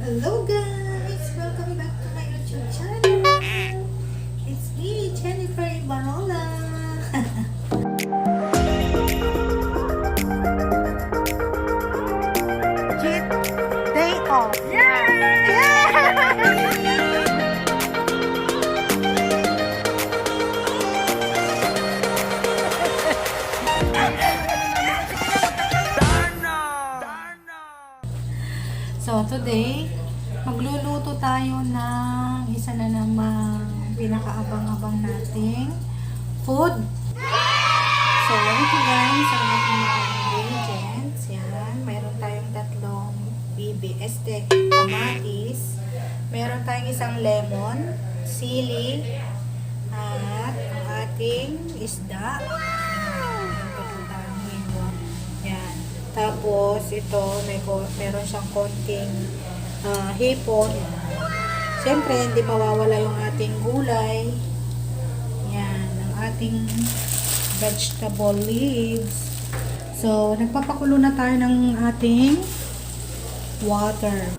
Hello guys! Welcome back to my YouTube channel. It's me, Jennifer Ibarola. Cheat day off. So today, magluluto tayo ng isa na namang pinakaabang-abang nating food. So ito guys, ang ating mga ingredients. Yan, mayroon tayong tatlong kamatis. Mayroon tayong isang lemon, sili, at ang ating isda. Yan. Tapos ito, meron siyang konting hipon. Siyempre, hindi mawawala yung ating gulay. Yan, ang ating vegetable leaves. So, nagpapakulo na tayo ng ating water.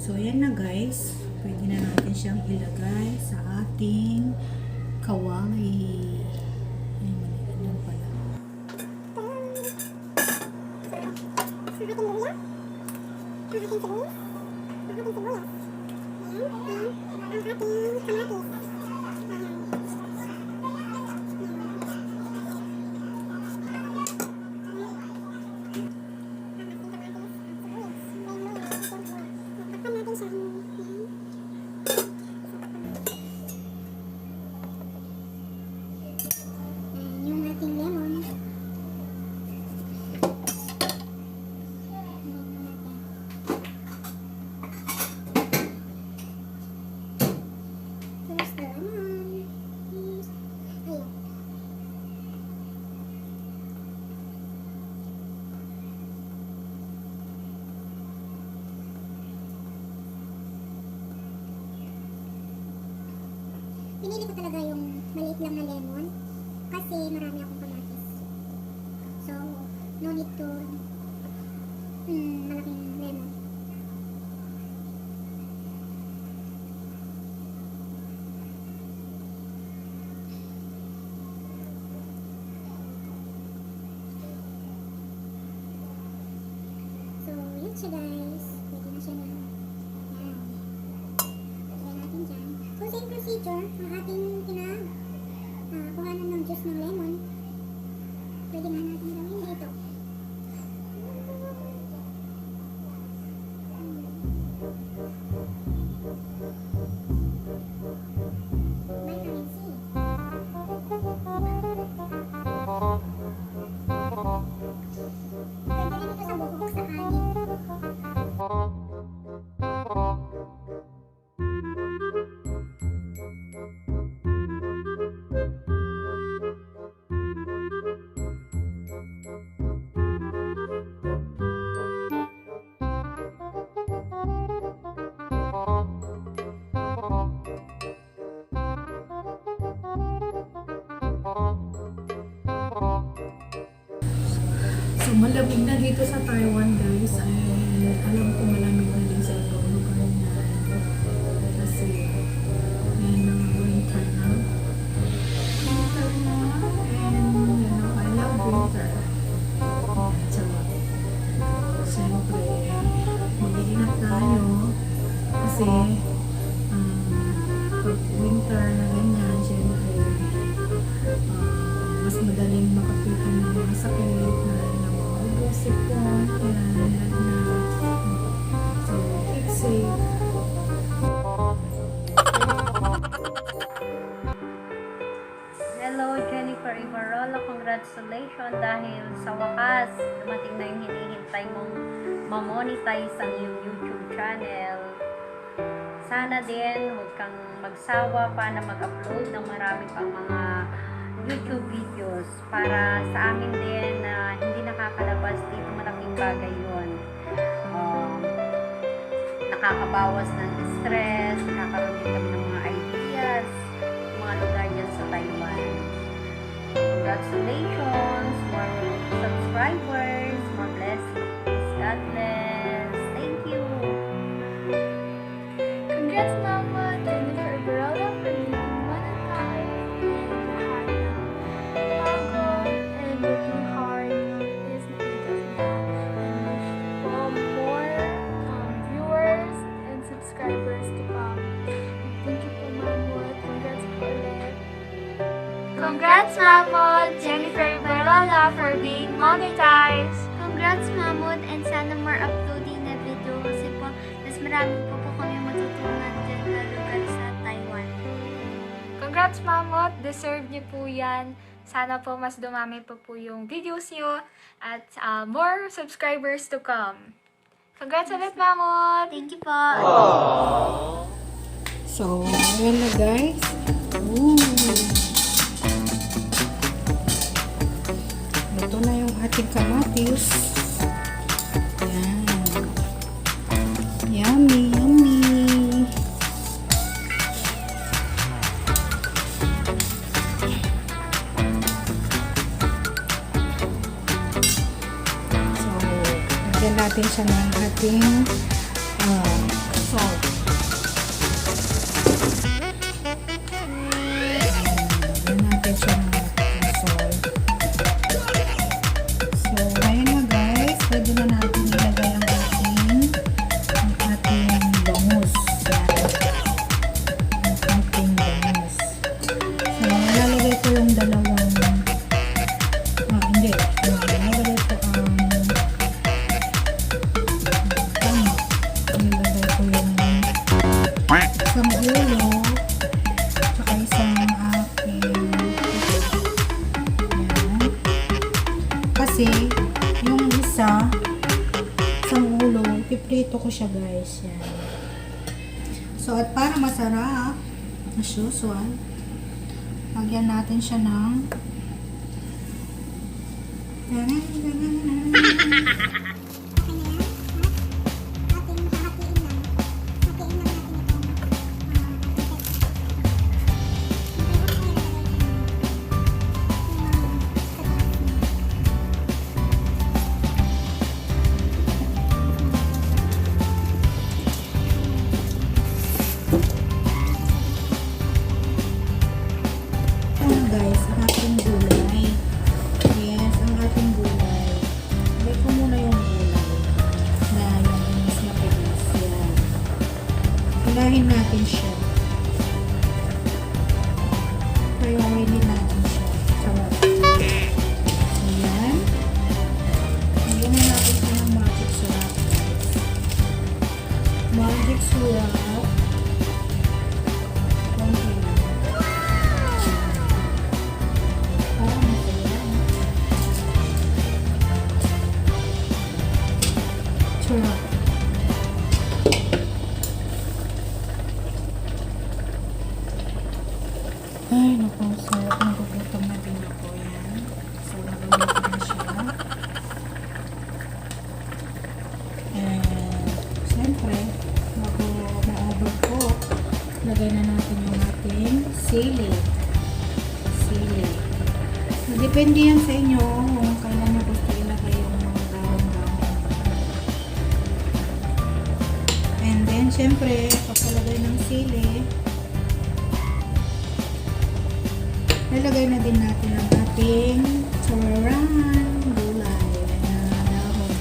So, yan na guys. Pwede na natin siyang ilagay sa ating kawali. Ay, mali lang pala. Pinili ko talaga yung maliit lang na lemon kasi marami akong kamatis. So, no need to malaking lemon. So, yun siya guys. Pwede na siya na. Yan. Lagyan natin dyan. So, same procedure. Ang ating kuhanan ng juice ng lemon. Pwede nga natin gawin dito. Vitamin C. Pwede rin ito sa buhok, sa kanin. So, malamig na dito sa Taiwan guys. And alam ko malamig na din sa ibang lugar na. Kasi, yan ang winter na. Winter na. And, I love winter. Tsaka, siyempre, mag-iingat tayo. Kasi, pag winter na ganyan, siyempre, mas madaling makapitan ng mga sakit na sipon, yan, lagnat. So, keep safe. congratulations dahil sa wakas dumating na yung hinihintay mong ma-monetize ang iyong YouTube channel. Sana din huwag kang magsawa pa na mag-upload ng marami pang mga YouTube videos para sa amin din na hindi nakakalabas dito. Malaking bagay yun. Nakakabawas ng stress, nakakaroon din kami ng mga ideas, mga lugar dyan sa Taiwan. Congratulations, more subscribers, more blessings. God bless. Thank you. Congrats Mama Jennifer Barola for being monetized and lahat ng pagod and working hard is nakita niya. And wish po more viewers and subscribers to come. Thank you po Mama. Congrats po ulit. Congrats Mama Jennifer Barola for being monetized. Congrats, Mamut, and sana more uploading na video kasi po mas marami po kami matutunan dyan na lugar sa Taiwan. Congrats Mamot! Deserve niyo po yan. Sana po mas dumami po yung videos niyo at more subscribers to come. Congrats ulit Mamot! Thank you po. So, ayan na guys. Ooh. Ito na yung ating kamatis. Ayan. Yummy, yummy. So, lagyan natin siya ng ating salt. Lagyan natin siya ng ating salt. So, ngayon na guys, pwede na natin ilagay ang ating bangus. Ang ating bangus. So, lalagay ko yung dalawang hindi. Lalagay ko tama. Lalagay ko yung isang ulo tsaka isang aking yan. Kasi yung isang ulo, piprito ko siya guys. Yan. So, at para masarap, as usual, lagyan natin siya ng guys, ang ating gulay. Yes, ang ating gulay. Lagay ko muna yung gulay na yung mas matigas. Yan. Hilahin natin siya. Priority natin siya. Sarap. So, yan. Lagyan na natin siya ng magic syrup. Magic syrup. Konti lang. Sarap. Ay, naku, sarap. Nagugutom na din ako yan. So, nagulog na siya. And, siyempre, bago ma-overcook, lagay na natin yung ating sili. Sili. Depende yan sa inyo kung kailan nyo gusto ilagay yung mga dahon-dahon. And then, syempre, pagkalagay ng sili, lalagay na din natin ang ating tamarind gulay na dahon.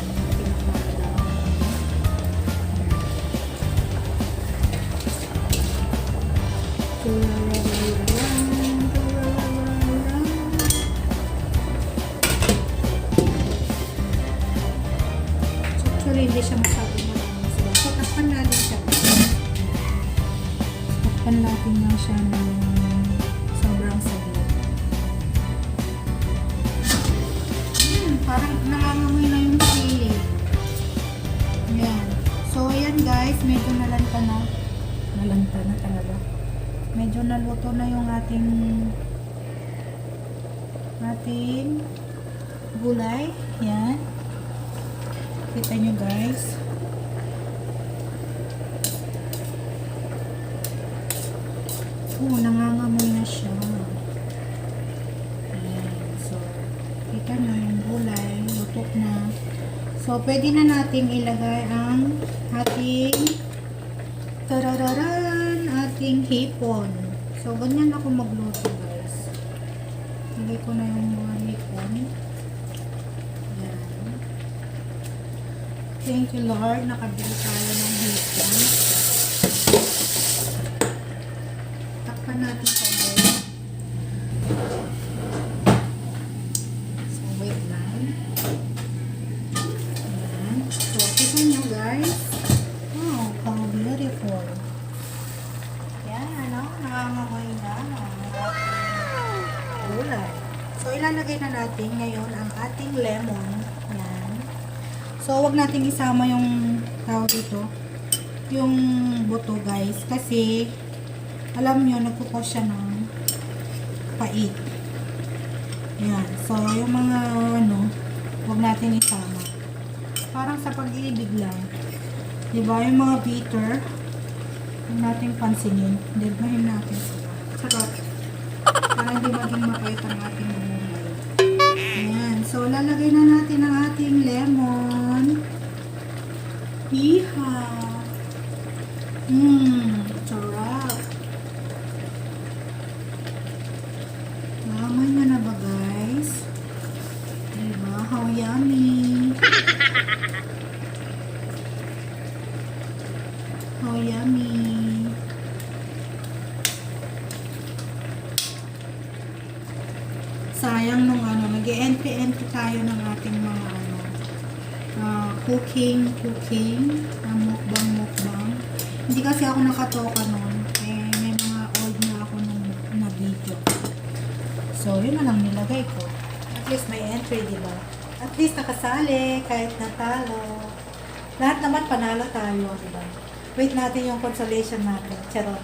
Actually, hindi siya masyadong marami sila. So, takpan natin siya. Takpan natin lang siya ng sobrang saglit. guys, medyo nalanta na. Nalanta na talaga. Medyo naluto na yung ating gulay. Yan. Kita nyo guys. Nangangamoy na siya. Ayan. So, kita nyo yung gulay. Lutok na. So, pwede na nating ilagay ang ating ating hipon. So, ganyan ako magluto guys. Ilagay ko na yung mga hipon. Ayan. Thank you Lord. Nakabili tayo ng hipon. Takpan natin sa ulit. So, wait lang. Ayan. So, kita nyo guys. Oh, how beautiful. Yan, ano? Nangangamoy na. Gulay. So, ilalagay na natin ngayon ang ating lemon. Yan. So, wag natin isama yung tawag dito. Yung buto guys. Kasi, alam nyo, nagkukos siya ng pait. Yan. So, yung mga ano, wag natin isama. Parang sa pag-ibig lang. Diba? Yung mga bitter, huwag natin pansinin. Dibahin natin sila. Sarap. Para hindi maging mapait ang ating gulay. Ayan. So, lalagay na natin ang ating lemon. Iha. Sarap. Naamoy na ba guys? Diba? How yummy. How yummy. Sayang nung ano, nag-entry tayo ng ating mga ano, cooking, mukbang. Hindi kasi ako nakatoka nun. Eh, may mga old na ako na video. So, yun na lang nilagay ko. At least may entry, diba? At least nakasali, kahit natalo. Lahat naman panalo tayo, diba? Wait natin yung consolation natin. Charot.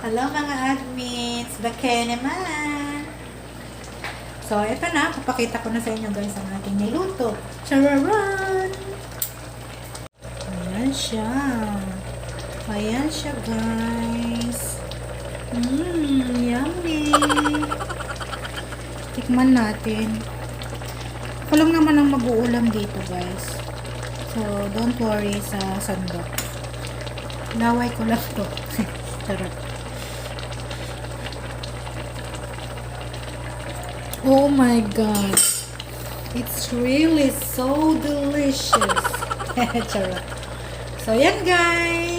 Hello mga admins. Bakit naman? So, ito na. Papakita ko na sa inyo guys ang ating niluto. Chararan! Ayan siya. Ayan siya guys. Yummy! Tikman natin. Ako lang naman ang mag-uulam dito guys. So, don't worry sa sandok. Laway ko lang to. Sarap. Oh my god. It's really so delicious. Charot. So, yan guys.